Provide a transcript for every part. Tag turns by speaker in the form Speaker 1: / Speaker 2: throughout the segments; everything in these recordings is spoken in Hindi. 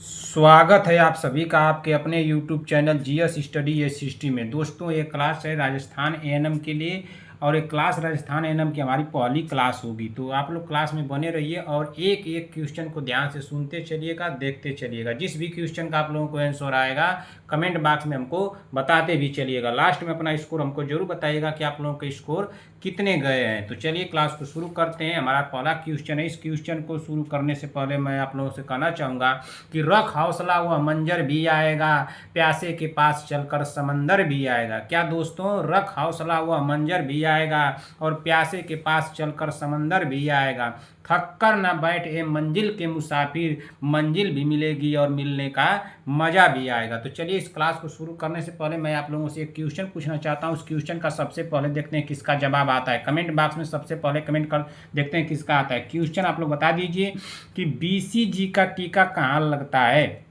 Speaker 1: स्वागत है आप सभी का आपके अपने YouTube channel GS study S history में। दोस्तों ये क्लास है राजस्थान एएनएम के लिए और एक क्लास राजस्थान एएनएम की हमारी पहली क्लास होगी। तो आप लोग क्लास में बने रहिए और एक एक क्वेश्चन को ध्यान से सुनते चलिएगा, देखते चलिएगा। जिस भी क्वेश्चन का आप लोगों को आंसर आएगा कमेंट बॉक्स में हमको बताते भी चलिएगा। लास्ट में अपना स्कोर हमको जरूर बताइएगा कि आप लोगों के स्कोर कितने गए हैं। तो चलिए क्लास को शुरू करते हैं। हमारा पहला क्वेश्चन है। इस क्वेश्चन को शुरू करने से पहले मैं आप लोगों से कहना चाहूँगा कि रख हौसला वह मंजर भी आएगा, प्यासे के पास चलकर समंदर भी आएगा। क्या दोस्तों? रख हौसला वह मंजर भी आएगा और प्यासे के पास चलकर समंदर भी आएगा। थक कर ना बैठ ए मंजिल के मुसाफिर, मंजिल भी मिलेगी और मिलने का मज़ा भी आएगा। तो चलिए इस क्लास को शुरू करने से पहले मैं आप लोगों से एक क्वेश्चन पूछना चाहता हूँ। उस क्वेश्चन का सबसे पहले देखते हैं किसका जवाब आता है। कमेंट बॉक्स में सबसे पहले कमेंट कर देखते हैं किसका आता है। क्वेश्चन आप लोग बता दीजिए कि बीसीजी का टीका कहाँ लगता है।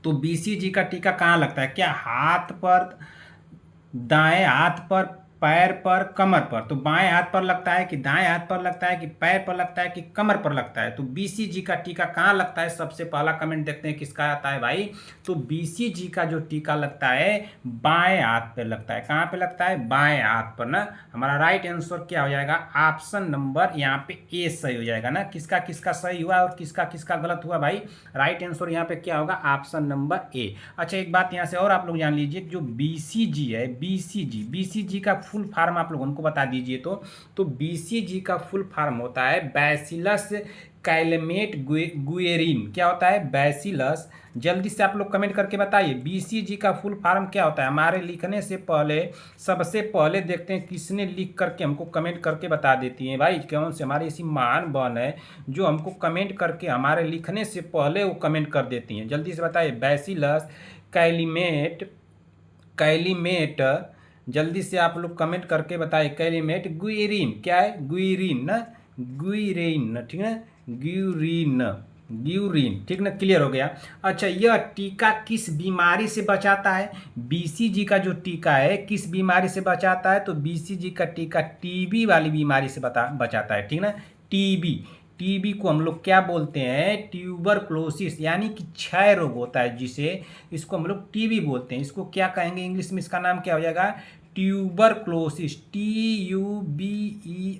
Speaker 1: तो बीसीजी का टीका कहाँ लगता है? क्या हाथ पर, दाएं हाथ पर, पैर पर, कमर पर? तो बाएं हाथ पर लगता है कि दाएं हाथ पर लगता है कि पैर पर लगता है कि कमर पर लगता है? तो बीसीजी का टीका कहाँ लगता है? सबसे पहला कमेंट देखते हैं किसका आता है भाई। तो बीसीजी का जो टीका लगता है बाएं हाथ पर लगता है। कहाँ पे लगता है? बाएं हाथ पर ना। हमारा राइट आंसर क्या हो जाएगा? ऑप्शन नंबर यहाँ पे ए सही हो जाएगा ना। किसका किसका सही हुआ और किसका किसका गलत हुआ भाई? राइट आंसर यहाँ पे क्या होगा? Option number A. अच्छा एक बात यहाँ से और आप लोग जान लीजिए, जो बीसीजी है, बीसीजी का फुल फॉर्म आप लोग हमको बता दीजिए। तो बीसीजी का फुल फॉर्म होता है बैसिलस कैलेमेट गुएरिन। क्या होता है? बैसिलस। जल्दी से आप लोग कमेंट करके बताइए बीसीजी का फुल फॉर्म क्या होता है। हमारे लिखने से पहले सबसे पहले देखते हैं किसने लिख करके हमको कमेंट करके बता देती हैं भाई। कौन से हमारी ऐसी महान बहन है जो हमको कमेंट करके हमारे लिखने से पहले वो कमेंट कर देती हैं। जल्दी से बताइए बैसिलस कैलिमेट जल्दी से आप लोग कमेंट करके बताइए। कैलिमेट गुइरिन। क्या है? गुइरिन ना, गुइरिन, ठीक है, ग्यूरिन, ठीक ना। क्लियर हो गया। अच्छा यह टीका किस बीमारी से बचाता है? बीसीजी का जो टीका है किस बीमारी से बचाता है? तो बीसीजी का टीका टीबी वाली बीमारी से बचाता है, ठीक ना। टीबी को हम लोग क्या बोलते हैं? ट्यूबरक्लोसिस, यानी कि क्षय रोग होता है जिसे, इसको हम लोग टीबी बोलते हैं। इसको क्या कहेंगे इंग्लिश में? इसका नाम क्या हो जाएगा? ट्यूबरक्लोसिस। TUBERCULOSIS,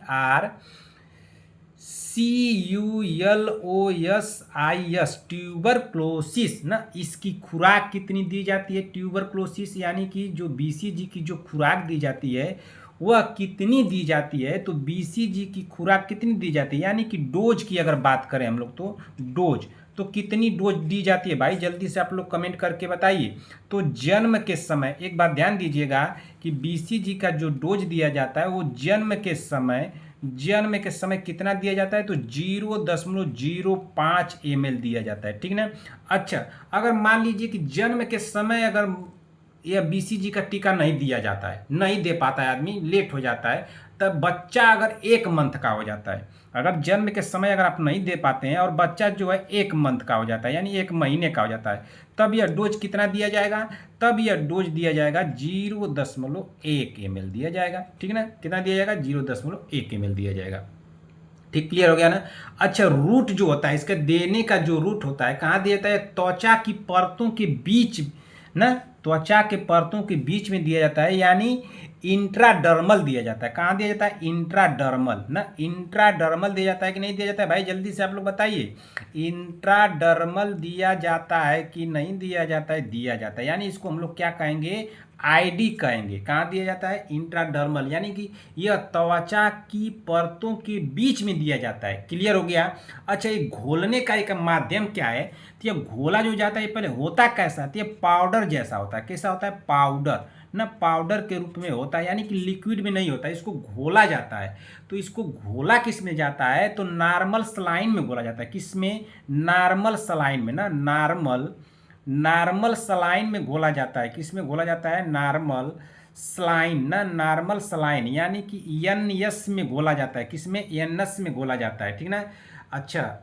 Speaker 1: ट्यूबरक्लोसिस ना। इसकी खुराक कितनी दी जाती है? ट्यूबरक्लोसिस यानी कि जो बीसीजी की जो खुराक दी जाती है वह कितनी दी जाती है? तो बीसीजी की खुराक कितनी दी जाती है, यानी कि डोज की अगर बात करें हम लोग तो डोज, तो कितनी डोज दी जाती है भाई? जल्दी से आप लोग कमेंट करके बताइए। तो जन्म के समय एक बात ध्यान दीजिएगा कि बीसीजी का जो डोज दिया जाता है वो जन्म के समय कितना दिया जाता है? तो 0.05 ml दिया जाता है, ठीक ना। अच्छा अगर मान लीजिए कि जन्म के समय अगर यह बीसीजी का टीका नहीं दिया जाता है, नहीं दे पाता है आदमी, लेट हो जाता है, तब बच्चा अगर 1 मंथ का हो जाता है, अगर जन्म के समय अगर आप नहीं दे पाते हैं और बच्चा जो है 1 मंथ का हो जाता है, यानी 1 महीने का हो जाता है, तब यह डोज कितना दिया जाएगा? तब यह डोज दिया जाएगा 0.1 ml दिया जाएगा, ठीक ना। कितना दिया जाएगा? 0.1 ml दिया जाएगा। ठीक, क्लियर हो गया ना। अच्छा रूट जो होता है, इसके देने का जो रूट होता है कहाँ दिया जाता है? त्वचा की परतों के बीच ना, त्वचा के परतों के बीच में दिया जाता है, यानी इंट्राडर्मल दिया जाता है। कहाँ दिया जाता है? इंट्राडर्मल ना। इंट्राडर्मल दिया जाता है कि नहीं दिया जाता है भाई? जल्दी से आप लोग बताइए। इंट्राडर्मल दिया जाता है कि नहीं दिया जाता है? दिया जाता है, यानी इसको हम लोग क्या कहेंगे? आईडी कहेंगे। कहाँ दिया जाता है? इंट्राडर्मल, यानी कि यह त्वचा की परतों के बीच में दिया जाता है। क्लियर हो गया। अच्छा ये घोलने का एक माध्यम क्या है? तो यह घोला जो जाता है ये पहले होता कैसा? तो ये पाउडर जैसा होता है। कैसा होता है? पाउडर ना, पाउडर के रूप में होता है, यानी कि लिक्विड में नहीं होता है, इसको घोला जाता है। तो इसको घोला किस में जाता है? तो नॉर्मल सलाइन में घोला जाता है। किस में? नॉर्मल सलाइन में ना, नॉर्मल सलाइन में घोला जाता है। किस में घोला जाता है? नॉर्मल सलाइन ना, नॉर्मल सलाइन, यानी कि NS में घोला जाता है। किस में? NS में घोला जाता है, ठीक ना। अच्छा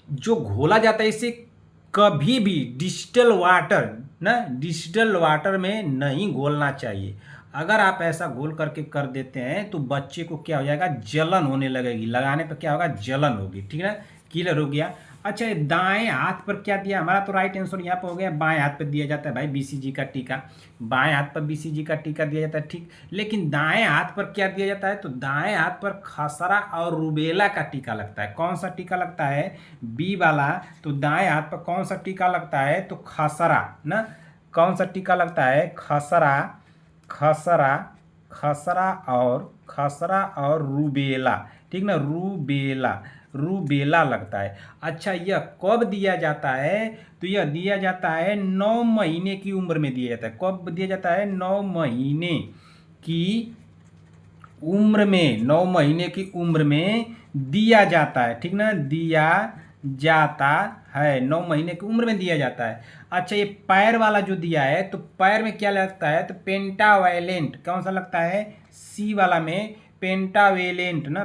Speaker 1: जो घोला जाता है इसे कभी भी डिस्टिल वाटर में नहीं घोलना चाहिए। अगर आप ऐसा घोल करके कर देते हैं तो बच्चे को क्या हो जाएगा? जलन होने लगेगी, लगाने पर क्या होगा? जलन होगी, ठीक है ना। क्लियर हो गया। अच्छा, ये दाएं हाथ पर क्या दिया, हमारा तो राइट आंसर यहाँ पर हो गया, बाएं हाथ पर दिया जाता है भाई बीसीजी का टीका, बाएं हाथ पर बीसीजी का टीका दिया जाता है, ठीक। लेकिन दाएं हाथ पर क्या दिया जाता है, तो दाएं हाथ पर खसरा और रूबेला का टीका लगता है। कौन सा टीका लगता है, बी वाला। तो दाएं हाथ पर कौन सा टीका लगता है, तो खसरा ना, कौन सा टीका लगता है, खसरा, खसरा, खसरा और रूबेला, ठीक ना, रूबेला, रूबेला लगता है। अच्छा, यह कब दिया जाता है, तो यह दिया जाता है 9 महीने की उम्र में दिया जाता है। कब दिया जाता है, 9 महीने की उम्र में, 9 महीने की उम्र में दिया जाता है, ठीक ना, दिया जाता है, 9 महीने की उम्र में दिया जाता है। अच्छा, ये पैर वाला जो दिया है, तो पैर में क्या लगता है, तो पेंटावेलेंट, कौन सा लगता है, सी वाला में पेंटावेलेंट ना,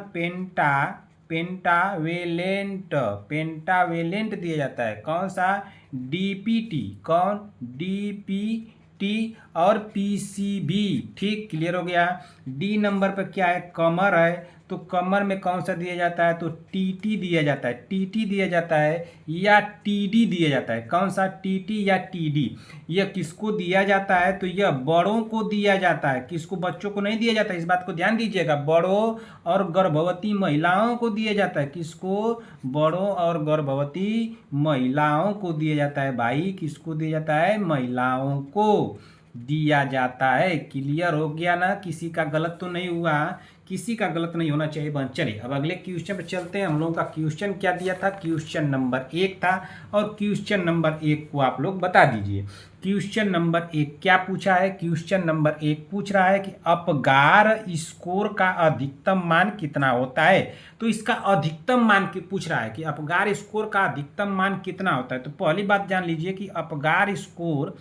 Speaker 1: पेंटावेलेंट, पेंटावेलेंट दिया जाता है। कौन सा, डीपीटी, कौन, डीपीटी और पीसीबी, ठीक, क्लियर हो गया। डी नंबर पर क्या है, कमर है, तो कमर में कौन सा दिया जाता है, तो टीटी दिया जाता है, टीटी दिया जाता है या टीडी दिया जाता है। कौन सा, टीटी या टीडी। यह किसको दिया जाता है, तो यह बड़ों को दिया जाता है, किसको, बच्चों को नहीं दिया जाता है, इस बात को ध्यान दीजिएगा। बड़ों और गर्भवती महिलाओं को दिया जाता है, किसको, बड़ों और गर्भवती महिलाओं को दिया जाता है भाई, किसको दिया जाता है, महिलाओं को दिया जाता है। क्लियर हो गया ना, किसी का गलत तो नहीं हुआ, किसी का गलत नहीं होना चाहिए बन। चलिए अब अगले क्वेश्चन पे चलते हैं। हम लोगों का क्वेश्चन क्या दिया था, क्वेश्चन नंबर 1 था, और क्वेश्चन नंबर 1 को आप लोग बता दीजिए। क्वेश्चन नंबर 1 क्या पूछा है, क्वेश्चन नंबर 1 पूछ रहा है कि अपगार स्कोर का अधिकतम मान कितना होता है। तो इसका अधिकतम मान पूछ रहा है कि अपगार स्कोर का अधिकतम मान कितना होता है। तो पहली बात जान लीजिए कि अपगार स्कोर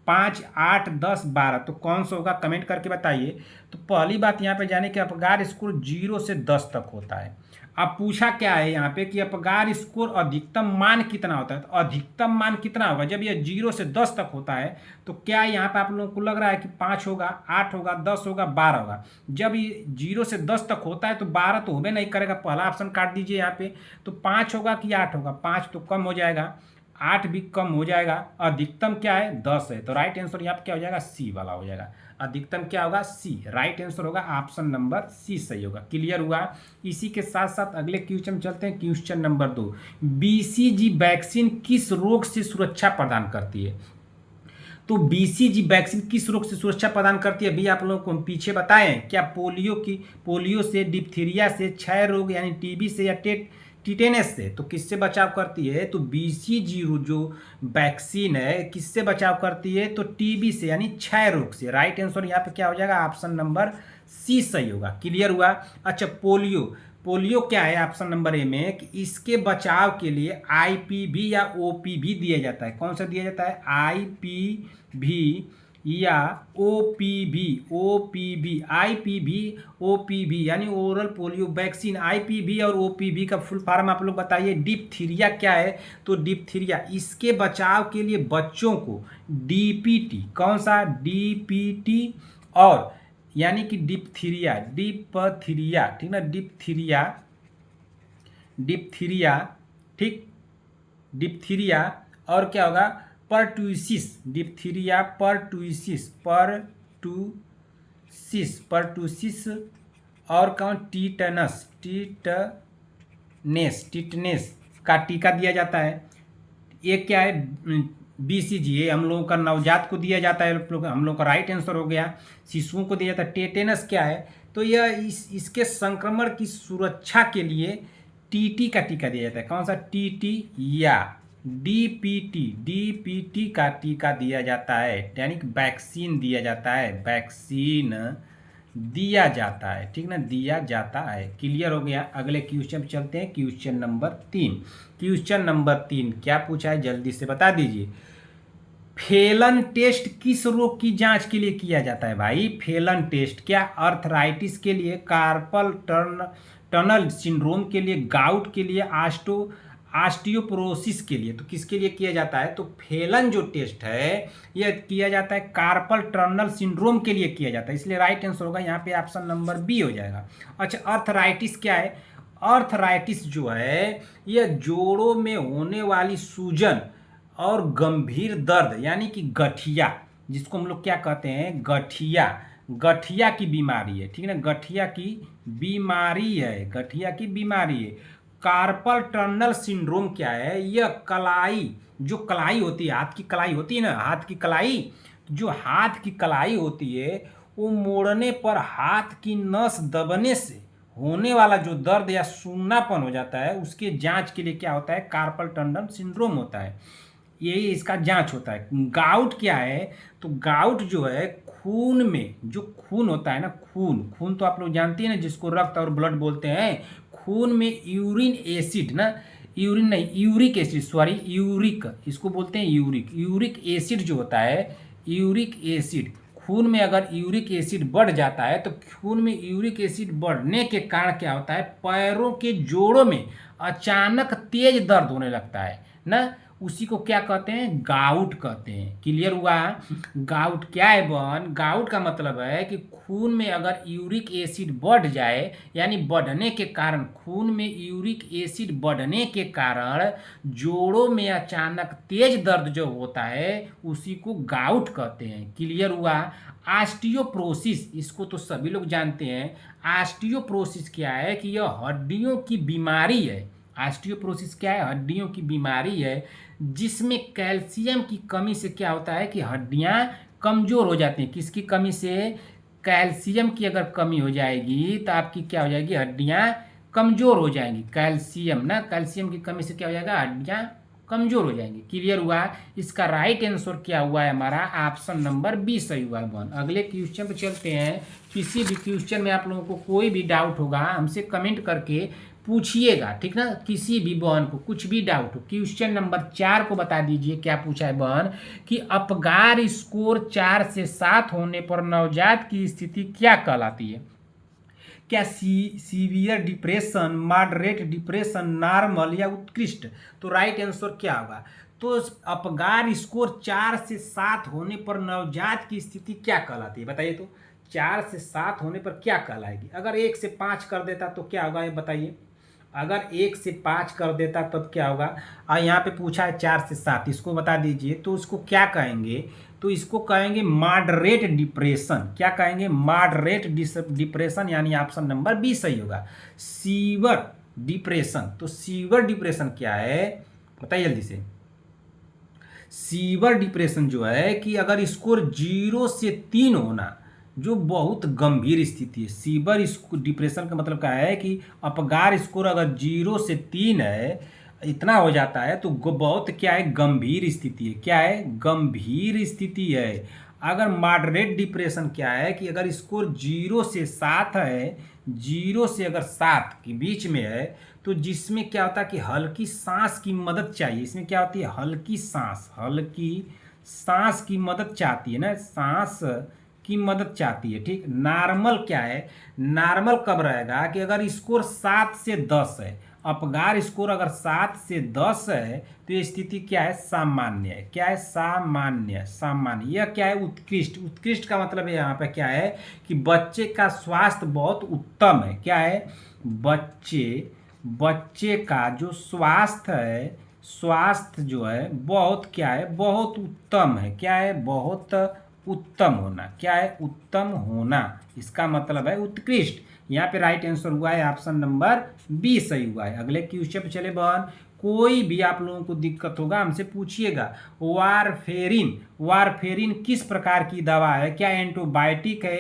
Speaker 1: 5, 8, 10, 12, तो कौन सा होगा, कमेंट करके बताइए। तो पहली बात यहाँ पे जाने कि अपगार स्कोर 0 से 10 तक होता है। अब पूछा क्या है यहाँ पे कि अपगार स्कोर अधिकतम मान कितना होता है। तो अधिकतम मान कितना होगा, जब यह 0 से 10 तक होता है, तो क्या यहाँ पे आप लोगों को लग रहा है कि 5 होगा, 8 होगा, 10 होगा, 12 होगा। जब ये 0 से 10 तक होता है तो 12 तो होबे नहीं करेगा, पहला ऑप्शन काट दीजिए यहाँ पे। तो 5 होगा कि 8 होगा, 5 तो कम हो जाएगा, 8 भी कम हो जाएगा, अधिकतम क्या है, 10 है। तो राइट आंसर यहाँ पे क्या हो जाएगा, सी वाला हो जाएगा। अधिकतम क्या होगा, सी, राइट आंसर होगा ऑप्शन नंबर सी सही होगा। क्लियर हुआ। इसी के साथ साथ अगले क्वेश्चन चलते हैं, क्वेश्चन नंबर 2। बीसीजी वैक्सीन किस रोग से सुरक्षा प्रदान करती है। तो बीसीजी वैक्सीन किस रोग से सुरक्षा प्रदान करती है, भी आप लोगों को हम पीछे बताएं क्या, पोलियो से, डिप्थीरिया से, क्षय रोग यानी टीबी से, या टिटेनस से। तो किससे बचाव करती है, तो बीसीजी जो वैक्सीन है किससे बचाव करती है, तो टीबी से यानी क्षय रोग से। राइट आंसर यहाँ पे क्या हो जाएगा, ऑप्शन नंबर सी सही होगा। क्लियर हुआ। अच्छा, पोलियो क्या है ऑप्शन नंबर ए में, कि इसके बचाव के लिए आईपीवी या ओपीवी दिया जाता है। कौन सा दिया जाता है, आईपीवी या ओपीवी, आईपीवी, ओपीवी यानी ओरल पोलियो वैक्सीन। आईपीवी और ओपीवी का फुल फॉर्म आप लोग बताइए। डिप्थीरिया क्या है, तो डिप्थीरिया, इसके बचाव के लिए बच्चों को डीपीटी, कौन सा, डीपीटी, और यानी कि डिप्थीरिया, ठीक ना, डिप्थीरिया, ठीक, डिप्थीरिया, और क्या होगा, परटूसिस, डिप्थीरिया, परटूसिस, और कौन, टिटनेस का टीका दिया जाता है। ये क्या है, बीसीजी, ये हम लोगों का नवजात को दिया जाता है, हम लोग का राइट आंसर हो गया। शिशुओं को दिया जाता है। टेटेनस क्या है, तो यह इसके संक्रमण की सुरक्षा के लिए टीटी का टीका दिया जाता है। कौन सा, टीटी या डीपीटी का टीका दिया जाता है, यानी कि वैक्सीन दिया जाता है, वैक्सीन दिया जाता है, ठीक ना, दिया जाता है। क्लियर हो गया। अगले क्वेश्चन पे चलते हैं, क्वेश्चन नंबर 3। क्वेश्चन नंबर 3 क्या पूछा है, जल्दी से बता दीजिए। फेलन टेस्ट किस रोग की जांच के लिए किया जाता है भाई, फेलन टेस्ट क्या, अर्थराइटिस के लिए, कार्पल टनल सिंड्रोम के लिए, गाउट के लिए, ऑस्टियोपोरोसिस के लिए। तो किसके लिए किया जाता है, तो फेलन जो टेस्ट है यह किया जाता है कार्पल टनल सिंड्रोम के लिए किया जाता है, इसलिए राइट आंसर होगा यहाँ पे ऑप्शन नंबर बी हो जाएगा। अच्छा, अर्थराइटिस क्या है, आर्थराइटिस जो है यह जोड़ों में होने वाली सूजन और गंभीर दर्द यानी कि गठिया, जिसको हम लोग क्या कहते हैं, गठिया, गठिया की बीमारी है, ठीक है ना, गठिया की बीमारी है, गठिया की बीमारी है। कार्पल टनल सिंड्रोम क्या है, यह कलाई, जो कलाई होती है, हाथ की कलाई होती है ना, हाथ की कलाई, जो हाथ की कलाई होती है वो मोड़ने पर हाथ की नस दबने से होने वाला जो दर्द या सून्नापन हो जाता है, उसके जांच के लिए क्या होता है, कार्पल टनल सिंड्रोम होता है, यही इसका जांच होता है। गाउट क्या है, तो गाउट जो है खून में, जो खून होता है ना, खून, खून तो आप लोग जानते हैं ना, जिसको रक्त और ब्लड बोलते हैं, खून में यूरिन एसिड ना, यूरिन नहीं, यूरिक एसिड, सॉरी यूरिक, इसको बोलते हैं यूरिक, यूरिक एसिड जो होता है, यूरिक एसिड, खून में अगर यूरिक एसिड बढ़ जाता है तो खून में यूरिक एसिड बढ़ने के कारण क्या होता है, पैरों के जोड़ों में अचानक तेज दर्द होने लगता है ना, उसी को क्या कहते हैं, गाउट कहते हैं। क्लियर हुआ। गाउट क्या है बहन, गाउट का मतलब है कि खून में अगर यूरिक एसिड बढ़ जाए, यानी बढ़ने के कारण, खून में यूरिक एसिड बढ़ने के कारण जोड़ों में अचानक तेज दर्द जो होता है उसी को गाउट कहते हैं। क्लियर हुआ। ऑस्टियोप्रोसिस, इसको तो सभी लोग जानते हैं। ऑस्टियोप्रोसिस क्या है कि यह हड्डियों की बीमारी है। ऑस्टियोप्रोसिस क्या है, हड्डियों की बीमारी है, जिसमें कैल्शियम की कमी से क्या होता है कि हड्डियां कमजोर हो जाती हैं। किसकी कमी से, कैल्शियम की अगर कमी हो जाएगी तो आपकी क्या हो जाएगी, हड्डियां कमजोर हो जाएंगी। कैल्शियम ना, कैल्शियम की कमी से क्या हो जाएगा, हड्डियां कमजोर हो जाएंगी। क्लियर हुआ। इसका राइट आंसर क्या हुआ है हमारा, ऑप्शन नंबर बी सही हुआ है बहन। अगले क्वेश्चन पे चलते हैं। किसी भी क्वेश्चन में आप लोगों को कोई भी डाउट होगा हमसे कमेंट करके पूछिएगा, ठीक ना, किसी भी बहन को कुछ भी डाउट हो। क्वेश्चन नंबर 4 को बता दीजिए क्या पूछा है बहन, कि अपगार स्कोर 4 से 7 होने पर नवजात की स्थिति क्या कहलाती है। क्या severe depression, moderate depression, normal या उत्कृष्ट। तो राइट आंसर क्या होगा, तो अपगार स्कोर 4 से 7 होने पर नवजात की स्थिति क्या कहलाती है, बताइए तो। 4 से 7 होने पर क्या कहलाएगी, अगर 1 से 5 कर देता तो क्या होगा ये बताइए। अगर 1 से 5 कर देता तब क्या होगा। यहाँ पे पूछा है 4 से 7, इसको बता दीजिए तो इसको क्या कहेंगे, तो इसको कहेंगे मॉडरेट डिप्रेशन। क्या कहेंगे, मॉडरेट डिप्रेशन, यानी ऑप्शन नंबर बी सही होगा। सीवर डिप्रेशन, तो सीवर डिप्रेशन क्या है बताइए जल्दी से। सीवर डिप्रेशन जो है कि अगर स्कोर 0 से 3 होना, जो बहुत गंभीर स्थिति है। सीवर डिप्रेशन का मतलब क्या है कि अपगार स्कोर अगर 0 से 3 है, इतना हो जाता है तो बहुत क्या है, गंभीर स्थिति है। क्या है, गंभीर स्थिति है। अगर मॉडरेट डिप्रेशन क्या है कि अगर स्कोर 0 से 7 है, 0 से अगर 7 के बीच में है, तो जिसमें क्या होता है कि हल्की सांस की मदद चाहिए। इसमें क्या होती है, हल्की सांस, हल्की सांस की मदद चाहती है ना, सांस की मदद चाहती है, ठीक। नॉर्मल क्या है, नॉर्मल कब रहेगा कि अगर स्कोर 7 से 10 है, अपगार स्कोर अगर 7 से 10 है तो ये स्थिति क्या है, सामान्य है। क्या है, सामान्य, सामान्य। यह क्या है, उत्कृष्ट। उत्कृष्ट का मतलब है यहाँ पे क्या है कि बच्चे का स्वास्थ्य बहुत उत्तम है। क्या है, बच्चे का जो स्वास्थ्य है, स्वास्थ्य जो है बहुत क्या है, बहुत उत्तम है। क्या है, बहुत उत्तम होना। क्या है, उत्तम होना, इसका मतलब है उत्कृष्ट। यहाँ पे राइट आंसर हुआ है ऑप्शन नंबर बी सही हुआ है। अगले क्वेश्चन पे चले बहन। कोई भी आप लोगों को दिक्कत होगा हमसे पूछिएगा। वारफेरिन, वारफेरिन किस प्रकार की दवा है, क्या एंटीबायोटिक है,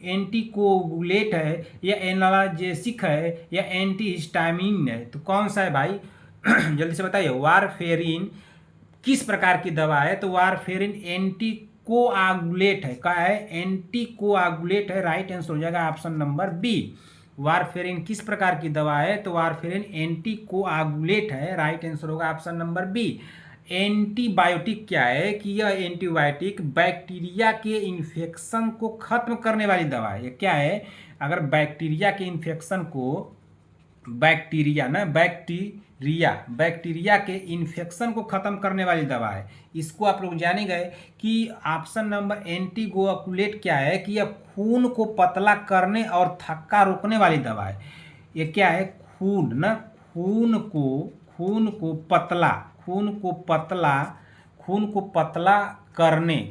Speaker 1: एंटीकोगुलेट है, या एनाल्जेसिक है, या एंटीहिस्टामिन है, तो कौन सा है भाई जल्दी से बताइए। वारफेरिन किस प्रकार की दवा है, तो वारफेरिन एंटी कोआगुलेट है। क्या है, एंटी कोआगुलेट है। राइट आंसर हो जाएगा ऑप्शन नंबर बी। वारफेरिन किस प्रकार की दवा है, तो वारफेरिन एंटी कोआगुलेट है। राइट आंसर होगा ऑप्शन नंबर बी। एंटीबायोटिक क्या है कि यह एंटीबायोटिक बैक्टीरिया के इन्फेक्शन को खत्म करने वाली दवा है। ये क्या है, अगर बैक्टीरिया के इन्फेक्शन को, बैक्टीरिया ना, बैक्टीरिया के इन्फेक्शन को खत्म करने वाली दवा है। इसको आप लोग जाने गए कि ऑप्शन नंबर एंटीकोआगुलेट क्या है कि यह खून को पतला करने और थक्का रोकने वाली दवा है। ये क्या है, खून ना, खून को पतला करने,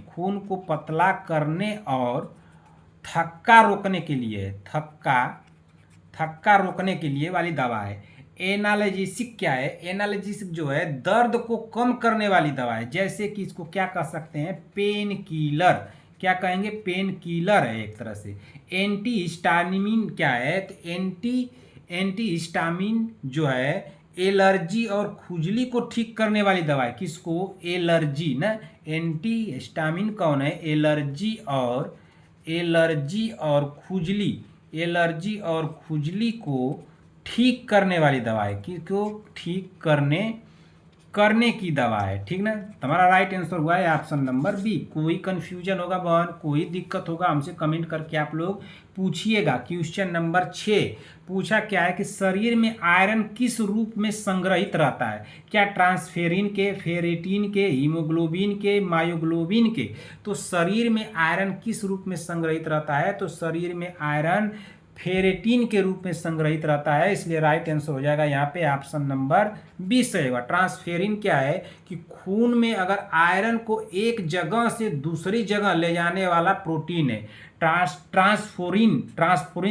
Speaker 1: खून को पतला करने और थक्का रोकने के लिए, थक्का रोकने के लिए वाली दवा है। एनाल्जेसिक क्या है, एनाल्जेसिक जो है दर्द को कम करने वाली दवा है। जैसे कि इसको क्या कह सकते हैं, पेन किलर, क्या कहेंगे, पेन किलर है एक तरह से। एंटी हिस्टामिन क्या है, तो एंटी हिस्टामिन जो है एलर्जी और खुजली को ठीक करने वाली दवा है। किसको, एलर्जी ना, एंटी हिस्टामिन कौन है, एलर्जी और खुजली को ठीक करने वाली दवा है, किसको ठीक करने की दवा है, ठीक ना। तुम्हारा राइट आंसर हुआ है ऑप्शन नंबर बी। कोई कंफ्यूजन होगा बहन, कोई दिक्कत होगा, हमसे कमेंट करके आप लोग पूछिएगा। क्वेश्चन नंबर 6 पूछा क्या है कि शरीर में आयरन किस रूप में संग्रहित रहता है, क्या ट्रांसफेरिन के, फेरेटिन के, हीमोग्लोबिन के, मायोग्लोबिन के। तो शरीर में आयरन किस रूप में संग्रहित रहता है, तो शरीर में आयरन फेरेटिन के रूप में संग्रहित रहता है, इसलिए राइट आंसर हो जाएगा यहाँ पे ऑप्शन नंबर 20 रहेगा। ट्रांसफेरिन क्या है कि खून में अगर आयरन को एक जगह से दूसरी जगह ले जाने वाला प्रोटीन है। ट्रांसफोरिन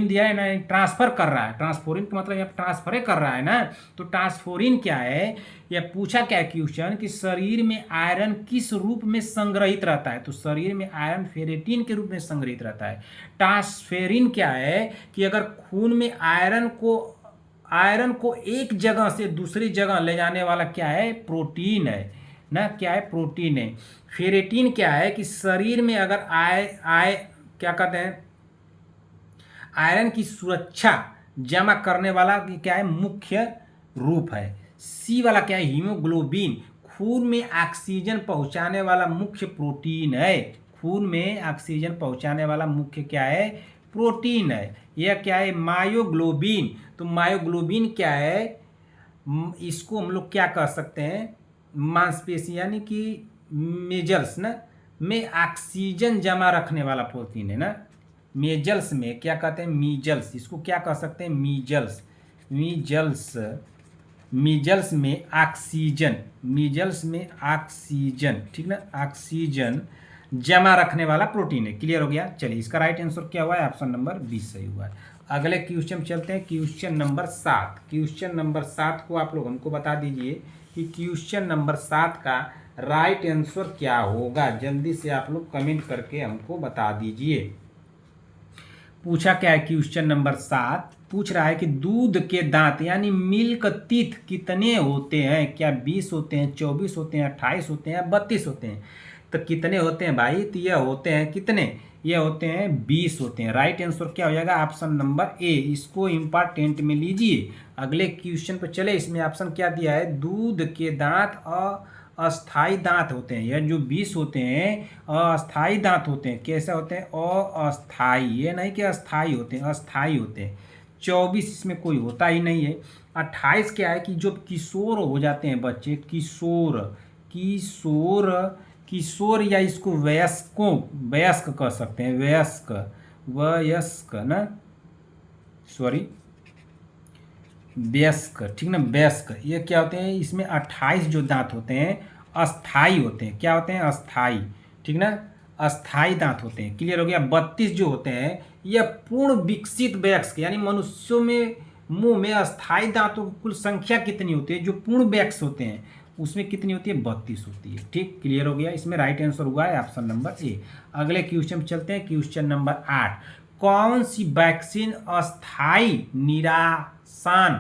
Speaker 1: दिया है ना, ट्रांसफर कर रहा है, ट्रांसफोरिन का मतलब यहाँ ट्रांसफर कर रहा है ना। तो ट्रांसफोरिन क्या है, यह पूछा क्या क्वेश्चन कि शरीर में आयरन किस रूप में संग्रहित रहता है, तो शरीर में आयरन फेरेटिन के रूप में संग्रहित रहता है। ट्रांसफेरिन क्या है कि अगर खून में आयरन को एक जगह से दूसरी जगह ले जाने वाला क्या है, प्रोटीन है ना, क्या है, प्रोटीन है। फेरेटिन क्या है कि शरीर में अगर क्या कहते हैं, आयरन की सुरक्षा जमा करने वाला क्या है, मुख्य रूप है। सी वाला क्या है, हीमोग्लोबिन, खून में ऑक्सीजन पहुंचाने वाला मुख्य प्रोटीन है, खून में ऑक्सीजन पहुंचाने वाला मुख्य क्या है, प्रोटीन है। यह क्या है, मायोग्लोबिन। तो मायोग्लोबिन क्या है, इसको हम लोग क्या कह सकते हैं, मांसपेशी यानी कि मेजल्स ना में ऑक्सीजन जमा रखने वाला प्रोटीन है ना। मेजल्स में क्या कहते हैं, मीजल्स, इसको क्या कह सकते हैं, मीजल्स में ऑक्सीजन, ठीक ना, ऑक्सीजन जमा रखने वाला प्रोटीन है। क्लियर हो गया। चलिए इसका राइट आंसर क्या हुआ है, ऑप्शन नंबर 20 सही हुआ है। अगले क्वेश्चन चलते हैं, क्वेश्चन नंबर 7। क्वेश्चन नंबर 7 को आप लोग हमको बता दीजिए कि क्वेश्चन नंबर 7 का राइट आंसर क्या होगा। जल्दी से आप लोग कमेंट करके हमको बता दीजिए। पूछा क्या है, क्वेश्चन नंबर 7 पूछ रहा है कि दूध के दांत यानी मिल्क टीथ कितने होते हैं, क्या 20 होते हैं, 24 होते हैं, 28 होते हैं, 32 होते हैं। तो कितने होते हैं भाई, तो ये होते हैं कितने, ये होते हैं 20 होते हैं। राइट आंसर क्या हो जाएगा, ऑप्शन नंबर ए। इसको इंपॉर्टेंट में लीजिए। अगले क्वेश्चन पर चले। इसमें ऑप्शन क्या दिया है, दूध के दांत अस्थाई दांत होते हैं। यह जो 20 होते हैं अस्थाई दांत होते हैं। कैसे होते हैं, अस्थाई, ये नहीं कि अस्थाई होते हैं, अस्थाई होते हैं। 24 इसमें कोई होता ही नहीं है। 28 क्या है कि जो किशोर हो जाते हैं बच्चे, किशोर या इसको वयस्क कह सकते हैं, वयस्क ना, सॉरी वयस्क, ठीक ना, वयस्क। ये क्या होते हैं, इसमें 28 जो दांत होते हैं अस्थाई होते हैं। क्या होते हैं, अस्थाई, ठीक ना, अस्थाई दांत होते हैं। क्लियर हो गया। 32 जो होते हैं यह पूर्ण विकसित वयस्क, यानी मनुष्यों में मुंह में अस्थाई दांतों की कुल संख्या कितनी होती है, जो पूर्ण वयस्क होते हैं उसमें कितनी होती है, 32 होती है। ठीक, क्लियर हो गया। इसमें राइट आंसर हुआ है ऑप्शन नंबर ए। अगले क्वेश्चन चलते हैं, क्वेश्चन नंबर 8। कौन सी वैक्सीन अस्थाई निरासान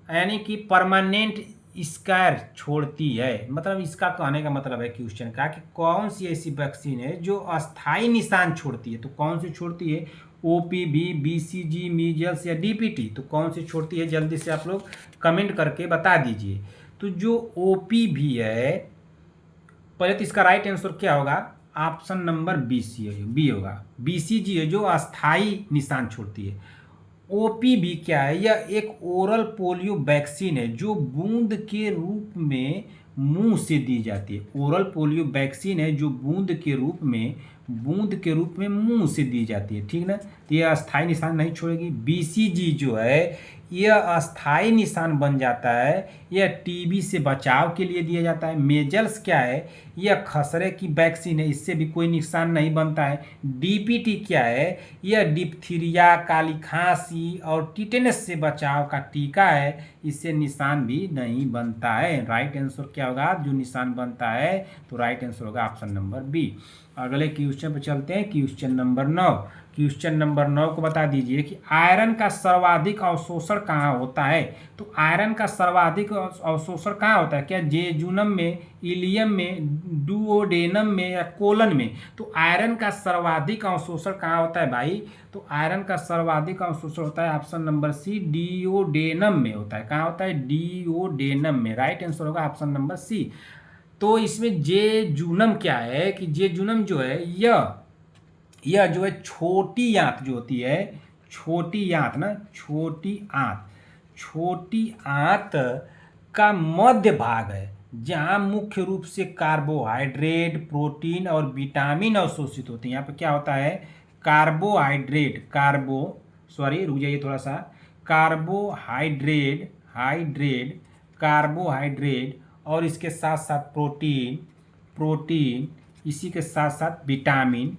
Speaker 1: यानी कि परमानेंट स्कार छोड़ती है। मतलब इसका कहने का मतलब है क्वेश्चन का कि कौन सी ऐसी वैक्सीन है जो अस्थाई निशान छोड़ती है। तो कौन सी छोड़ती है, ओपीवी, बीसीजी, मीजल्स या डीपीटी। तो कौन सी छोड़ती है, जल्दी से आप लोग कमेंट करके बता दीजिए। तो जो ओपीवी है, पहले तो इसका राइट आंसर क्या होगा, ऑप्शन नंबर बी होगा। बीसीजी है जो अस्थाई निशान छोड़ती है। ओपीवी क्या है, यह एक ओरल पोलियो वैक्सीन है जो बूंद के रूप में मुंह से दी जाती है। ओरल पोलियो वैक्सीन है जो बूंद के रूप में मुंह से दी जाती है, ठीक ना। तो यह अस्थाई निशान नहीं छोड़ेगी। बीसीजी जो है यह अस्थाई निशान बन जाता है। यह टीबी से बचाव के लिए दिया जाता है। मेजल्स क्या है? यह खसरे की वैक्सीन है, इससे भी कोई निशान नहीं बनता है। डीपीटी क्या है? यह डिप्थीरिया, काली खांसी और टिटेनस से बचाव का टीका है, इससे निशान भी नहीं बनता है। राइट आंसर क्या होगा? जो निशान बनता है तो राइट आंसर होगा ऑप्शन नंबर बी। अगले क्वेश्चन पर चलते हैं, क्वेश्चन नंबर 9। क्वेश्चन नंबर 9 को बता दीजिए कि आयरन का सर्वाधिक अवशोषण कहाँ होता है? तो आयरन का सर्वाधिक अवशोषण कहाँ होता है? क्या जेजुनम में, इलियम में, डुओडेनम में या कोलन में? तो आयरन का सर्वाधिक अवशोषण कहाँ होता है भाई? तो आयरन का सर्वाधिक अवशोषण होता है ऑप्शन नंबर सी, डिओडेनम में होता है। कहाँ होता है? डिओडेनम में। राइट आंसर होगा ऑप्शन नंबर सी। तो इसमें जेजुनम क्या है कि जेजुनम जो है यह जो है छोटी आंत जो होती है, छोटी आंत ना, छोटी आंत का मध्य भाग है, जहाँ मुख्य रूप से कार्बोहाइड्रेट, प्रोटीन और विटामिन अवशोषित होते हैं। यहाँ पे क्या होता है? रुक जाइए थोड़ा सा। कार्बोहाइड्रेट और इसके साथ साथ प्रोटीन, इसी के साथ साथ विटामिन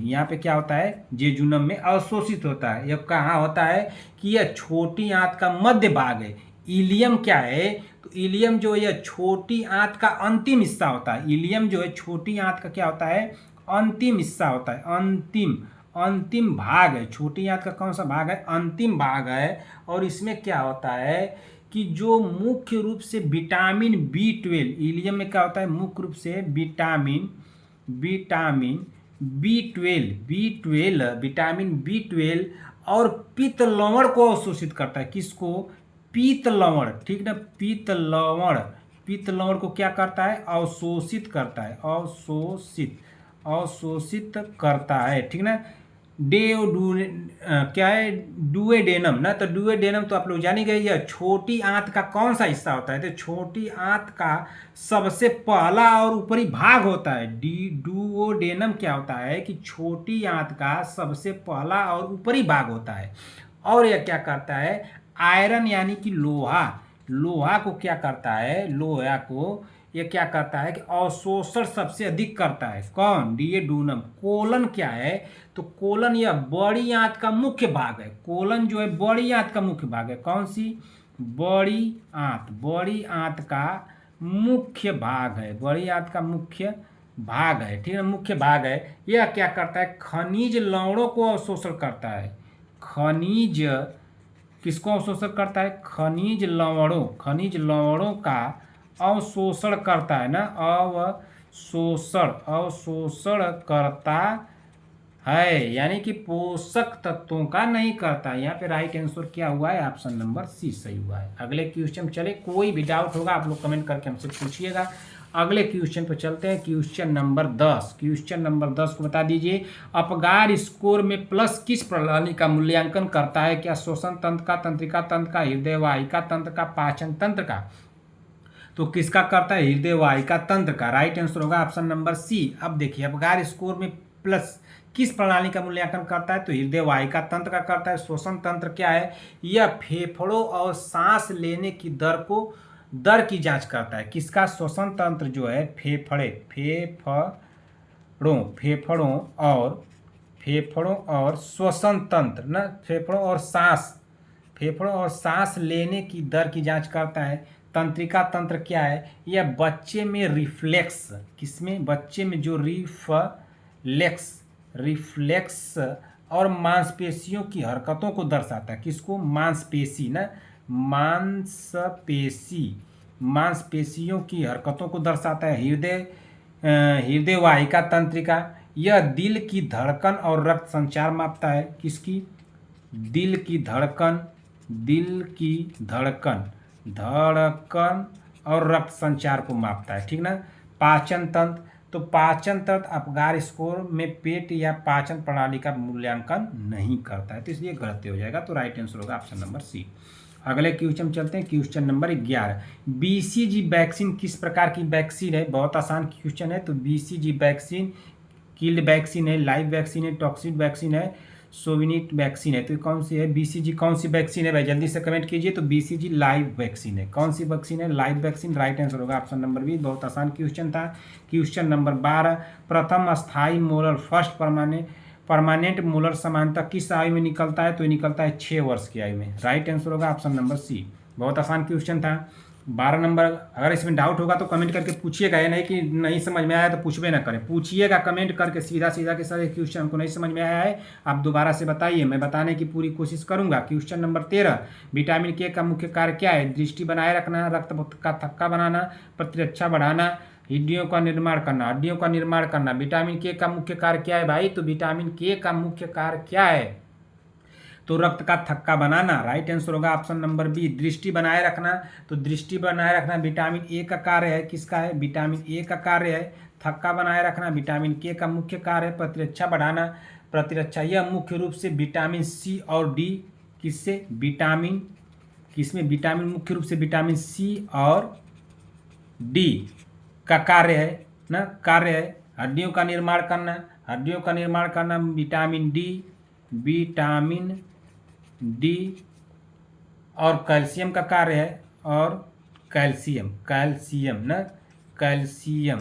Speaker 1: यहाँ पे क्या होता है? जेजुनम में अवशोषित होता है। यह कहाँ होता है? कि यह छोटी आंत का मध्य भाग है। इलियम क्या है? तो इलियम जो है यह छोटी आंत का अंतिम हिस्सा होता है। इलियम जो है छोटी आंत का क्या होता है? अंतिम हिस्सा होता है। अंतिम भाग है। छोटी आंत का कौन सा भाग है? अंतिम भाग है। और इसमें क्या होता है कि जो मुख्य रूप से विटामिन B12, इलियम में क्या होता है? मुख्य रूप से विटामिन B12 और पीत लवण को अवशोषित करता है। किसको? पीत लवण, ठीक ना। पीत लवण को क्या करता है? अवशोषित करता है। अवशोषित करता है, ठीक ना। क्या है? डुओडेनम ना। तो डुओडेनम तो आप लोग जान ही गए, यह छोटी आंत का कौन सा हिस्सा होता है? तो छोटी आंत का सबसे पहला और ऊपरी भाग होता है। डुओडेनम क्या होता है कि छोटी आंत का सबसे पहला और ऊपरी भाग होता है। और यह क्या करता है? आयरन यानी कि लोहा को क्या करता है? लोहा को ये क्या करता है कि अवशोषण सबसे अधिक करता है। कौन? डुओडेनम। कोलन क्या है? तो कोलन यह बड़ी आंत का मुख्य भाग है। कोलन जो है बड़ी आंत का मुख्य भाग है। कौन सी? बड़ी आंत का मुख्य भाग है। बड़ी आंत का मुख्य भाग है, ठीक है, मुख्य भाग है। यह क्या करता है? खनिज लवणों को अवशोषण करता है। खनिज किसको अवशोषण करता है? खनिज लवणों का अवशोषण करता है ना। अवशोषण करता है, यानी कि पोषक तत्वों का नहीं करता। यहाँ पे राइट आंसर क्या हुआ है? ऑप्शन नंबर सी सही हुआ है। अगले क्वेश्चन चले, कोई भी डाउट होगा आप लोग कमेंट करके हमसे पूछिएगा। अगले क्वेश्चन पर चलते हैं, क्वेश्चन नंबर 10। क्वेश्चन नंबर 10 को बता दीजिए, अपगार स्कोर में प्लस किस प्रणाली का मूल्यांकन करता है? क्या श्वसन तंत्र का, तंत्रिका तंत्र का, हृदय वाहिका तंत्र का, पाचन तंत्र का? तो किसका करता है? हृदय वाहिका तंत्र का। राइट आंसर होगा ऑप्शन नंबर सी। अब देखिए, अपगार स्कोर में प्लस किस प्रणाली का मूल्यांकन करता है? तो हृदय वाहिका तंत्र का करता है। श्वसन तंत्र क्या है? यह फेफड़ों और सांस लेने की दर की जांच करता है। किसका? श्वसन तंत्र जो है फेफड़ों और श्वसन तंत्र ना, फेफड़ों और सांस लेने की दर की जांच करता है। तंत्रिका तंत्र क्या है? यह बच्चे में रिफ्लेक्स, किसमें? बच्चे में जो रिफ्लेक्स और मांसपेशियों की हरकतों को दर्शाता है। किसको? मांसपेशी ना, मांसपेशियों की हरकतों को दर्शाता है। हृदय वाहिका तंत्रिका, यह दिल की धड़कन और रक्त संचार मापता है। किसकी? दिल की धड़कन और रक्त संचार को मापता है, ठीक ना। पाचन तंत्र, तो पाचन तंत्र अपगार स्कोर में पेट या पाचन प्रणाली का मूल्यांकन नहीं करता है, तो इसलिए गलत हो जाएगा। तो राइट आंसर होगा ऑप्शन नंबर सी। अगले क्वेश्चन चलते हैं, क्वेश्चन नंबर 11। BCG वैक्सीन किस प्रकार की वैक्सीन है? बहुत आसान क्वेश्चन है। तो BCG वैक्सीन किल्ड वैक्सीन है, लाइव वैक्सीन है, टॉक्सिक वैक्सीन है, सोविनिट वैक्सीन है। तो ये कौन सी है? BCG कौन सी वैक्सीन है भाई? जल्दी से कमेंट कीजिए। तो BCG लाइव वैक्सीन है। कौन सी वैक्सीन है? Live vaccine. राइट आंसर होगा ऑप्शन नंबर बी। बहुत आसान क्वेश्चन था। क्वेश्चन नंबर 12, प्रथम स्थायी मोलर फर्स्ट परमानेंट मोलर समानता किस आयु में निकलता है? तो ये निकलता है 6 वर्ष की आयु में। राइट आंसर होगा ऑप्शन नंबर सी। बहुत आसान क्वेश्चन था। 12 नंबर। अगर इसमें डाउट होगा तो कमेंट करके पूछिएगा, ये नहीं कि नहीं समझ में आया तो पूछबे ना करें, पूछिएगा कमेंट करके सीधा सीधा कि सर ये क्वेश्चन हमको नहीं समझ में आया है, आप दोबारा से बताइए, मैं बताने की पूरी कोशिश करूंगा। क्वेश्चन नंबर 13, विटामिन के का मुख्य कार्य क्या है? दृष्टि बनाए रखना, रक्त का थक्का बनाना, प्रतिरक्षा बढ़ाना, हड्डियों का निर्माण करना। हड्डियों का निर्माण करना। विटामिन के का मुख्य कार्य क्या है भाई? तो विटामिन के का मुख्य कार्य क्या है? तो रक्त का थक्का बनाना। राइट आंसर होगा ऑप्शन नंबर बी। दृष्टि बनाए रखना, तो दृष्टि बनाए रखना विटामिन ए का कार्य है। किसका है? विटामिन ए का कार्य है। थक्का बनाए रखना विटामिन के का मुख्य कार्य है। प्रतिरक्षा बढ़ाना, प्रतिरक्षा यह मुख्य रूप से विटामिन सी और डी किससे? विटामिन किसमें? विटामिन मुख्य रूप से विटामिन सी और डी का कार्य है ना, कार्य है। हड्डियों का निर्माण करना, हड्डियों का निर्माण करना विटामिन डी, विटामिन डी और कैल्शियम का कार्य है। और कैल्शियम, कैल्शियम ना, कैल्शियम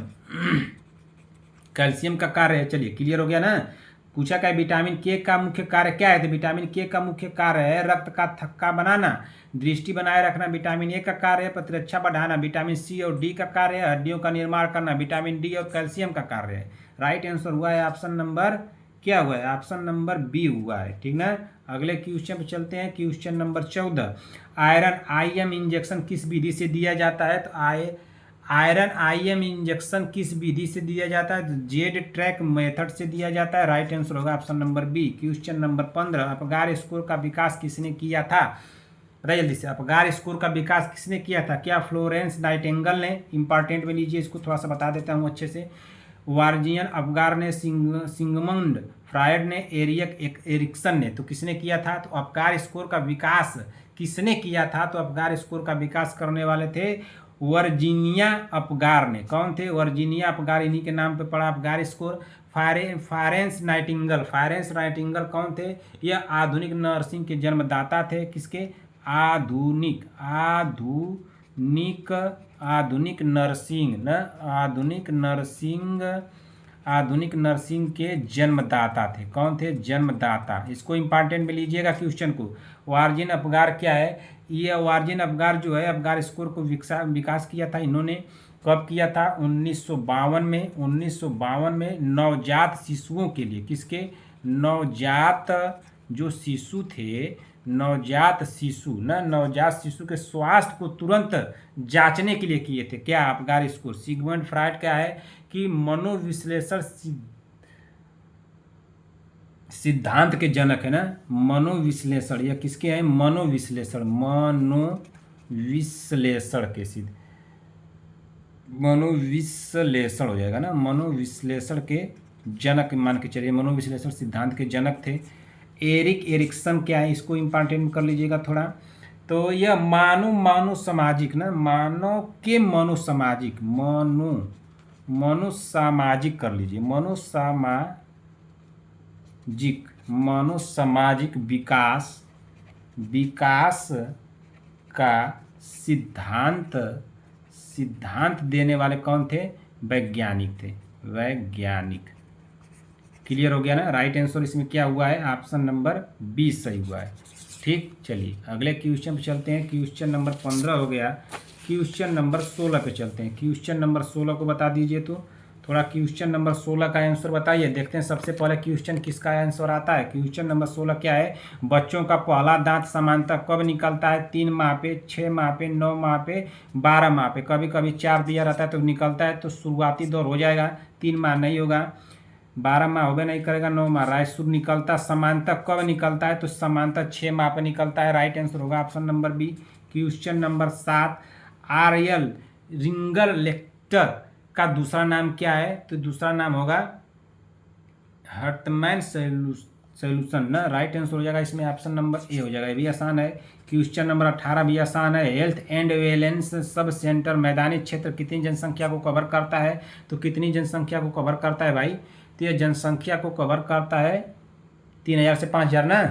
Speaker 1: कैल्शियम का कार्य है। चलिए क्लियर हो गया ना। पूछा क्या विटामिन के का मुख्य कार्य क्या है? तो विटामिन के का मुख्य कार्य है रक्त का थक्का बनाना, दृष्टि बनाए रखना विटामिन ए का कार्य है, प्रतिरक्षा बढ़ाना विटामिन सी और डी का कार्य है, हड्डियों का निर्माण करना विटामिन डी और कैल्शियम का कार्य है। राइट आंसर हुआ है ऑप्शन नंबर क्या हुआ है? ऑप्शन नंबर बी हुआ है। ठीक ना। अगले क्वेश्चन पे चलते हैं। Question number 14, iron IM injection किस विधि से दिया जाता है? तो आयरन IM इंजेक्शन किस विधि से दिया जाता है? तो जेड ट्रैक मेथड से दिया जाता है। राइट आंसर होगा option number B. Question number 15, Apgar score का विकास किसने किया था? जल्दी से, अपगार स्कोर का विकास किसने किया था? क्या फ्लोरेंस नाइटिंगेल ने? इंपॉर्टेंट में लीजिए, इसको थोड़ा सा बता देता हूँ अच्छे से। वार्जियन अपगार ने, सिगमंड फ्रायड ने, एरिक्सन ने। तो किसने किया था? तो अपगार स्कोर का विकास किसने किया था? तो अपगार स्कोर का विकास करने वाले थे वर्जीनिया अपगार ने। कौन थे? वर्जीनिया अपगार, इन्हीं के नाम पे पड़ा अपगार स्कोर। फ्लोरेंस नाइटिंगेल कौन थे? यह आधुनिक नर्सिंग के जन्मदाता थे। किसके? आधुनिक नर्सिंग के जन्मदाता थे। कौन थे? जन्मदाता। इसको इंपॉर्टेंट में लीजिएगा क्वेश्चन को। वार्जिन अपगार क्या है? ये वार्जिन अपगार जो है अपगार स्कोर को विकास किया था इन्होंने। कब किया था? 1952 में नवजात शिशुओं के लिए। किसके? नवजात जो शिशु थे, नवजात शिशु के स्वास्थ्य को तुरंत जांचने के लिए किए थे। क्या? Apgar score. सिगमंड फ्रायड क्या है कि मनोविश्लेषण सिद्धांत के जनक है ना। मनोविश्लेषण, यह किसके हैं? मनोविश्लेषण हो जाएगा ना। मनोविश्लेषण के जनक मान के चलिए, मनोविश्लेषण सिद्धांत के जनक थे। एरिक्सन क्या है? इसको इंपॉर्टेंट कर लीजिएगा थोड़ा। तो यह मानव सामाजिक ना, मनोसामाजिक कर लीजिए, मनोसामाजिक विकास का सिद्धांत देने वाले कौन थे? वैज्ञानिक थे। वैज्ञानिक। क्लियर हो गया ना। राइट आंसर इसमें क्या हुआ है? ऑप्शन नंबर 20 सही हुआ है। ठीक, चलिए अगले क्वेश्चन पे चलते हैं। क्वेश्चन नंबर 15 हो गया। क्वेश्चन नंबर 16 पे चलते हैं। क्वेश्चन नंबर 16 को बता दीजिए। तो थोड़ा क्वेश्चन नंबर 16 का आंसर बताइए। देखते हैं सबसे पहले क्वेश्चन किसका आंसर आता है। क्वेश्चन नंबर 16 क्या है? बच्चों का पहला दांत समानता कब निकलता है? 3 माह पे, 6 माह पे, 9 माह पे, 12 माह पे। कभी कभी 4 दिया रहता है तो निकलता है, तो शुरुआती दौर हो जाएगा। 3 माह नहीं होगा, 12 माह होबे नहीं करेगा, 9 माह। राइट शुरू निकलता समानता कब निकलता है? तो समानता 6 माह पे निकलता है। राइट आंसर होगा option number B. Question number 7, आर्यल रिंगलेक्टर का दूसरा नाम क्या है? तो दूसरा नाम होगा हर्टमैन सॉल्यूशन ना। राइट आंसर हो जाएगा इसमें ऑप्शन नंबर ए हो जाएगा। ये भी आसान है। क्वेश्चन नंबर 18 भी आसान है। Health and wellness sub centre मैदानी क्षेत्र कितनी जनसंख्या को कवर करता है? तो कितनी जनसंख्या को कवर करता है भाई? तो यह जनसंख्या को कवर करता है 3000 से 5000 ना,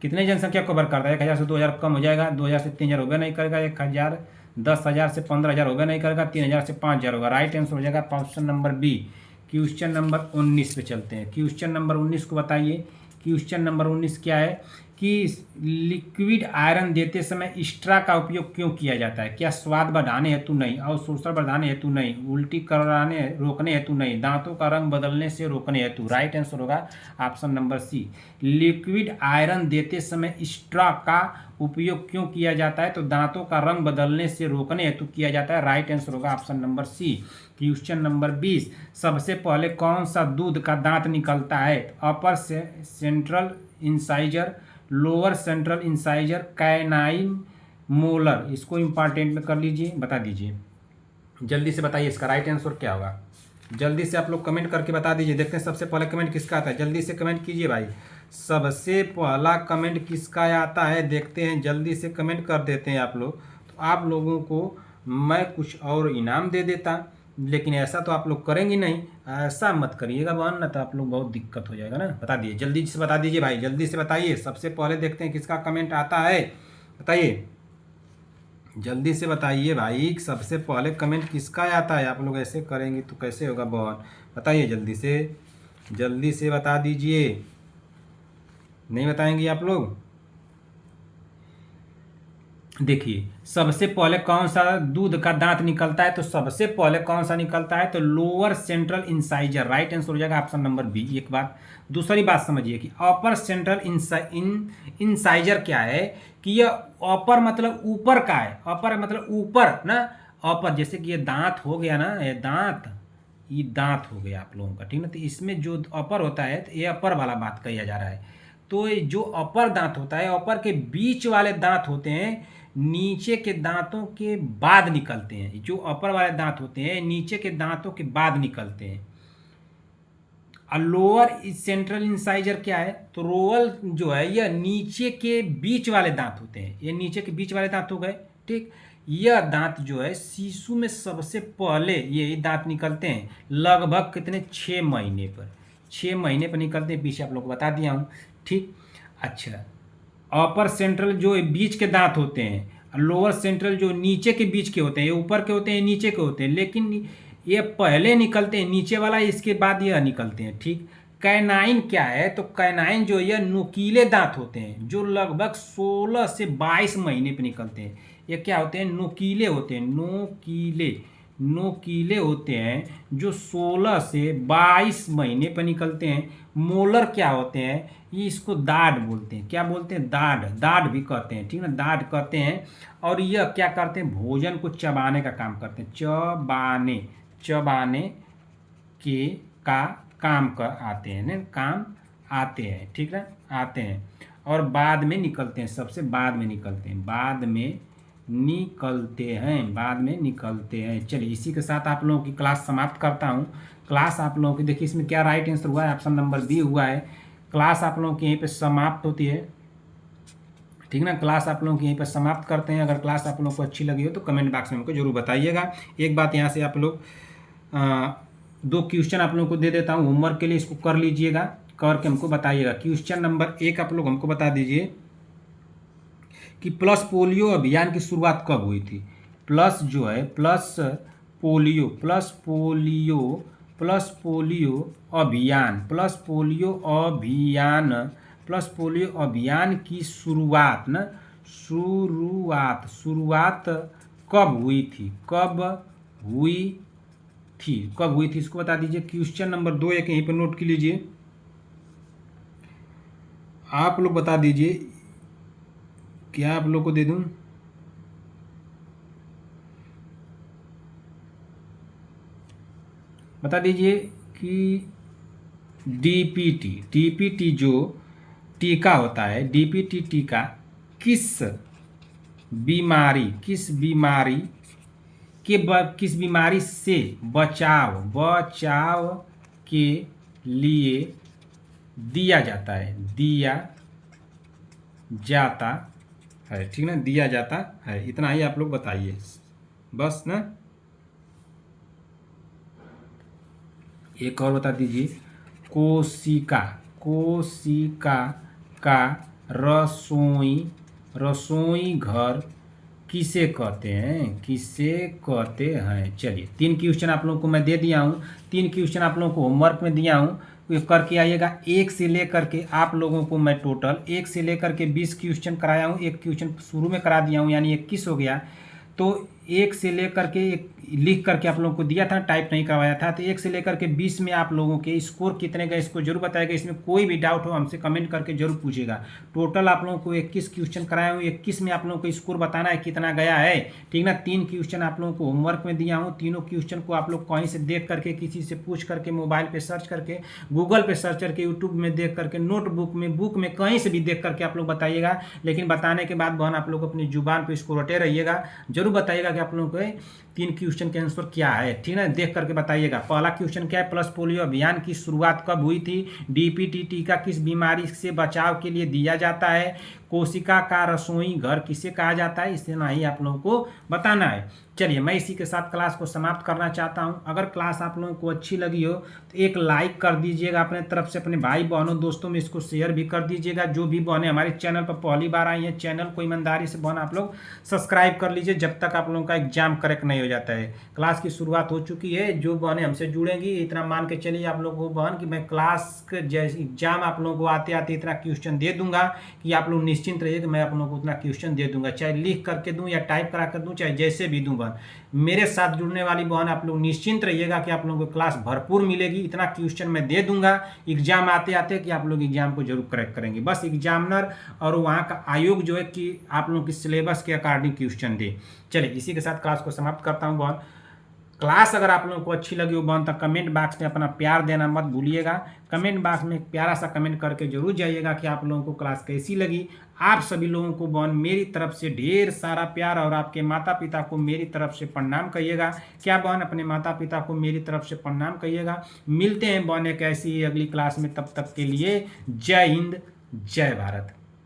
Speaker 1: कितने जनसंख्या कवर करता है? 1000 से 2000 कम हो जाएगा, 2000 से 3000 होगा नहीं करेगा, 1000 10,000 से 15,000 होगा नहीं करेगा, 3000 से 5000 होगा। राइट आंसर हो जाएगा option number B. Question number 19 पे चलते हैं। क्वेश्चन नंबर 19 को बताइए। क्वेश्चन नंबर 19 क्या है कि लिक्विड आयरन देते समय एक्स्ट्रा का उपयोग क्यों किया जाता है? क्या स्वाद बढ़ाने हेतु नहीं, अवशोषण बढ़ाने हेतु नहीं, उल्टी कराने रोकने हेतु नहीं, दांतों का रंग बदलने से रोकने हेतु। राइट आंसर होगा option number C. Liquid iron देते समय एक्स्ट्रा का उपयोग क्यों किया जाता है? तो दांतों का रंग बदलने से रोकने हेतु किया जाता है। राइट आंसर होगा option number C. Question number 20, सबसे पहले कौन सा दूध का दांत निकलता है? Upper central incisor, lower central incisor, canine molar. इसको इंपॉर्टेंट में कर लीजिए, बता दीजिए जल्दी से, बताइए इसका राइट आंसर क्या होगा। जल्दी से आप लोग कमेंट करके बता दीजिए। देखते हैं सबसे पहला कमेंट किसका आता है, जल्दी से कमेंट कीजिए भाई। सबसे पहला कमेंट किसका आता है देखते हैं, जल्दी से कमेंट कर देते हैं आप लोग, तो आप लोगों को मैं कुछ और इनाम दे देता, लेकिन ऐसा तो आप लोग करेंगे नहीं। ऐसा मत करिएगा बहन, ना तो आप लोग बहुत दिक्कत हो जाएगा ना। बता दिए, जल्दी से बता दीजिए भाई, जल्दी से बताइए। सबसे पहले देखते हैं किसका कमेंट आता है, बताइए जल्दी से बताइए भाई। सबसे पहले कमेंट किसका आता है? आप लोग ऐसे करेंगे तो कैसे होगा बहन, बताइए जल्दी से, जल्दी से बता दीजिए। नहीं बताएंगे आप लोग? देखिए सबसे पहले कौन सा दूध का दांत निकलता है? तो सबसे पहले कौन सा निकलता है? तो lower central incisor. Right answer हो जाएगा ऑप्शन नंबर बी। एक बात, दूसरी बात समझिए कि अपर सेंट्रल इंसाइजर क्या है कि यह अपर मतलब ऊपर का है। अपर मतलब ऊपर ना, अपर जैसे कि ये दांत हो गया ना, ये दांत हो गया आप लोगों का, ठीक ना। तो इसमें जो अपर होता है तो ये अपर वाला बात कहा जा रहा है। तो ये जो अपर दांत होता है, अपर के बीच वाले दांत होते हैं नीचे के दांतों के बाद निकलते हैं। जो अपर वाले दांत होते हैं नीचे के दांतों के बाद निकलते हैं। और लोअर सेंट्रल इंसाइजर क्या है? तो रोअल जो है यह नीचे के बीच वाले दांत होते हैं। ये नीचे के बीच वाले दांत हो गए, ठीक। यह दांत जो है शिशु में सबसे पहले ये दांत निकलते हैं लगभग कितने, 6 महीने पर। 6 महीने पर निकलते हैं, पीछे आप लोग को बता दिया हूँ, ठीक। अच्छा, अपर सेंट्रल जो बीच के दांत होते हैं, लोअर सेंट्रल जो नीचे के बीच के होते हैं, ये ऊपर के होते हैं नीचे के होते हैं, लेकिन ये पहले निकलते हैं नीचे वाला, इसके बाद यह निकलते हैं, ठीक। कैनाइन क्या है? तो कैनाइन जो ये नुकीले दांत होते हैं जो लगभग 16 से 22 महीने पे निकलते हैं। ये क्या होते हैं? नुकीले होते हैं, नोकीले होते हैं जो 16 से 22 महीने पर निकलते हैं। मोलर क्या होते हैं? ये इसको दाढ़ बोलते हैं। क्या बोलते हैं? दाढ़ भी कहते हैं, ठीक ना, दाढ़ कहते हैं। और यह क्या करते हैं? भोजन को चबाने का काम करते हैं, चबाने के का काम कर आते हैं ना, काम आते हैं, ठीक ना, आते हैं। और बाद में निकलते हैं, सबसे बाद में निकलते हैं, बाद में निकलते हैं। चलिए इसी के साथ आप लोगों की क्लास समाप्त करता हूँ। क्लास आप लोगों की देखिए इसमें क्या राइट आंसर हुआ है, ऑप्शन नंबर बी हुआ है। क्लास आप लोगों की यहीं पे समाप्त होती है, ठीक ना। क्लास आप लोगों की यहीं पर समाप्त करते हैं। अगर क्लास आप लोगों को अच्छी लगी हो तो कमेंट बॉक्स में हमको जरूर बताइएगा। एक बात यहाँ से आप लोग 2 क्वेश्चन आप लोगों को दे देता हूँ होमवर्क के लिए, इसको कर लीजिएगा, करके हमको बताइएगा। क्वेश्चन नंबर 1 आप लोग हमको बता दीजिए कि प्लस पोलियो अभियान की शुरुआत कब हुई थी? प्लस जो है प्लस पोलियो अभियान की शुरुआत ना, शुरुआत कब हुई थी? इसको बता दीजिए। क्वेश्चन नंबर 2 एक यहीं पर नोट कर लीजिए, आप लोग बता दीजिए। क्या आप लोग को दे दूं? बता दीजिए कि डीपीटी जो टीका होता है, डीपीटी टीका किस बीमारी से बचाव के लिए दिया जाता है, ठीक ना, दिया जाता है। इतना ही आप लोग बताइए बस ना। एक और बता दीजिए, कोशिका का रसोई घर किसे कहते हैं। चलिए 3 क्वेश्चन आप लोगों को मैं दे दिया हूँ। 3 क्वेश्चन आप लोगों को होमवर्क में दिया हूँ, ये करके आइएगा। 1 से लेकर के आप लोगों को मैं टोटल 1 से लेकर के 20 क्वेश्चन कराया हूँ। 1 क्वेश्चन शुरू में करा दिया हूँ, यानी 21 हो गया। तो 1 से लेकर के लिख करके आप लोगों को दिया था, टाइप नहीं करवाया था। तो 1 से लेकर के 20 में आप लोगों के स्कोर कितने गए इसको जरूर बताएगा। इसमें कोई भी डाउट हो हमसे कमेंट करके जरूर पूछेगा। टोटल आप लोगों को 21 क्वेश्चन कराया हूँ। 21 में आप लोगों को स्कोर बताना है कितना गया है, ठीक ना। 3 क्वेश्चन आप लोगों को होमवर्क में दिया हूँ। तीनों क्वेश्चन को आप लोग कहीं से देख करके, किसी से पूछ करके, मोबाइल पर सर्च करके, गूगल पर सर्च करके, यूट्यूब में देख करके, नोटबुक में, बुक में, कहीं से भी देख करके आप लोग बताइएगा। लेकिन बताने के बाद बहन आप लोग अपनी जुबान पर इसको रटे रहिएगा। जरूर बताइएगा कि आप लोगों को 3 क्वेश्चन के आंसर क्या है, ठीक है। देख करके बताइएगा। पहला क्वेश्चन क्या है, पल्स पोलियो अभियान की शुरुआत कब हुई थी। डीपीटी टीका किस बीमारी से बचाव के लिए दिया जाता है। कोशिका का रसोई घर किसे कहा जाता है। इतना ही आप लोगों को बताना है। चलिए मैं इसी के साथ क्लास को समाप्त करना चाहता हूं। अगर क्लास आप लोगों को अच्छी लगी हो तो एक लाइक कर दीजिएगा अपने तरफ से, अपने भाई बहनों दोस्तों में इसको शेयर भी कर दीजिएगा। जो भी बहनें हमारे चैनल पर पहली बार आई हैं, चैनल को ईमानदारी से बहन आप लोग सब्सक्राइब कर लीजिए, जब तक आप लोगों का एग्जाम करेक्ट नहीं हो जाता है। क्लास की शुरुआत हो चुकी है। जो बहनें हमसे जुड़ेंगी इतना मान के चलिए आप लोगों को बहन कि मैं क्लास के जैसे एग्जाम आप लोगों को आते आते इतना क्वेश्चन दे दूंगा कि आप लोग निश्चिंत रहिए कि मैं आप लोगों को उतना क्वेश्चन दे दूंगा, चाहे लिख करके दूं या टाइप करा कर दूं, चाहे जैसे भी दूं। बहन मेरे साथ जुड़ने वाली बहन आप लोग निश्चिंत रहिएगा कि आप लोगों को क्लास भरपूर मिलेगी। इतना क्वेश्चन मैं दे दूंगा एग्जाम आते आते कि आप लोग एग्जाम को जरूर करेक्ट करेंगे। बस एग्जामिनर और वहाँ का आयोग जो है कि आप लोगों की सिलेबस के अकॉर्डिंग क्वेश्चन दे। चलिए इसी के साथ क्लास को समाप्त करता हूँ बहन। क्लास अगर आप लोगों को अच्छी लगी हो बहन तो कमेंट बॉक्स में अपना प्यार देना मत भूलिएगा। कमेंट बॉक्स में एक प्यारा सा कमेंट करके जरूर जाइएगा कि आप लोगों को क्लास कैसी लगी। आप सभी लोगों को बहन मेरी तरफ से ढेर सारा प्यार, और आपके माता पिता को मेरी तरफ से प्रणाम कहिएगा। क्या बहन अपने माता पिता को मेरी तरफ से प्रणाम कहिएगा। मिलते हैं बहन एक ऐसी अगली क्लास में, तब तक के लिए जय हिंद जय भारत।